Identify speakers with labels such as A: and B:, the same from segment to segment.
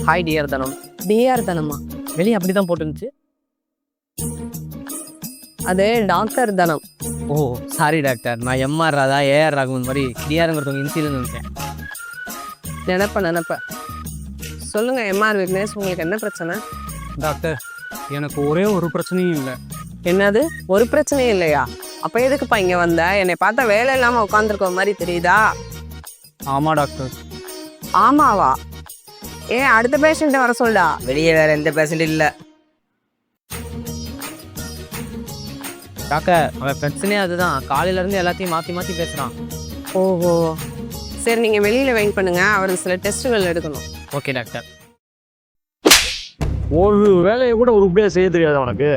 A: Hi dear தனம்.
B: TR தனமா?
A: வெளியே அப்படி தான் போட்டுருந்துச்சு.
B: அது டாக்டர் தனம்.
A: ஓ சாரி டாக்டர், நான் எம்ஆர் ராதா ஏஆர் ராகவன் மாதிரி டிஆருங்கிறவங்க இன்சிலன்னு நினைச்சேன்.
B: நினப்ப சொல்லுங்க எம்ஆர் விக்னேஷ், உங்களுக்கு என்ன பிரச்சனை?
C: டாக்டர், எனக்கு ஒரே ஒரு பிரச்சனையும் இல்லை.
B: என்னது, ஒரு பிரச்சனையும் இல்லையா? அப்போ எதுக்குப்பா இங்கே வந்த? என்னை பார்த்தா வேலை இல்லாமல் உட்காந்துருக்க மாதிரி தெரியுதா?
C: ஆமாம் டாக்டர்.
B: ஆமாவா? ஏன் அடுத்த பேஷண்ட்டை வர சொல்டா.
D: வெளியே வேற எந்த பேஷண்ட் இல்லை.
A: டாக்டர், அவன் பிரச்சனையே அதுதான். காலையிலேருந்து எல்லாத்தையும் மாற்றி மாற்றி பேசுகிறான்.
B: ஓஹோ, சரி நீங்கள் வெளியில் வெயிட் பண்ணுங்க, அவருக்கு சில டெஸ்ட்டுகள் எடுக்கணும்.
A: Okay doctor.
E: ஒரு வேலையை கூட உருப்படியாக செய்ய தெரியாது அவனுக்கு.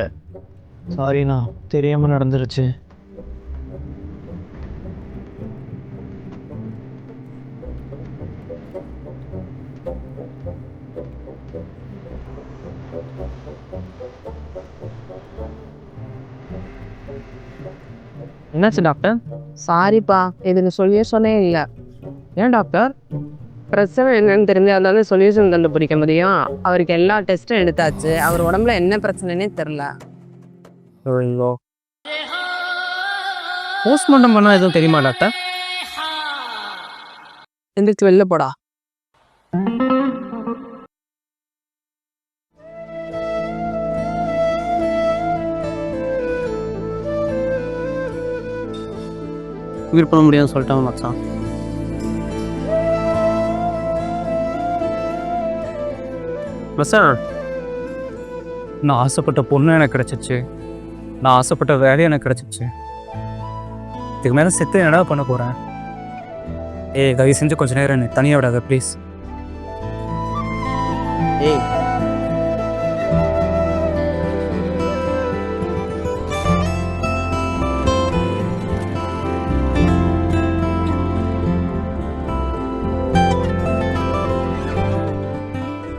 F: சாரிண்ணா, தெரியாமல் நடந்துருச்சு.
A: என்னாச்சு டாக்டர்?
B: சாரிப்பா, இதுக்கு சொல்யூஷனே இல்லை.
A: ஏன் டாக்டர்?
B: பிரச்சனை என்னன்னு தெரிஞ்சாதானே சொல்யூஷன் கண்டுபிடிக்க முடியும். அவருக்கு எல்லா டெஸ்ட்டும் எடுத்தாச்சு, அவர் உடம்புல என்ன பிரச்சனைனே தெரில.
A: போஸ்ட்மார்ட்டம் பண்ணால் எதுவும் தெரியுமா டாக்டர்?
B: எந்திரிச்சு வெளில போடா.
A: உயிர் பண்ண முடியாதுன்னு சொல்லிட்டாங்க மச்சான்.
C: மச்சான், நான் ஆசைப்பட்ட பொண்ணு எனக்கு கிடச்சிச்சு. நான் ஆசைப்பட்ட வேலை எனக்கு கிடச்சிச்சு. இதுக்கு மேலே செத்து என்னடா பண்ண போகிறேன்? தயவு செஞ்சு கொஞ்சம் நேரம் என்னை தனியாக விடாத ப்ளீஸ்.
D: ஏய்,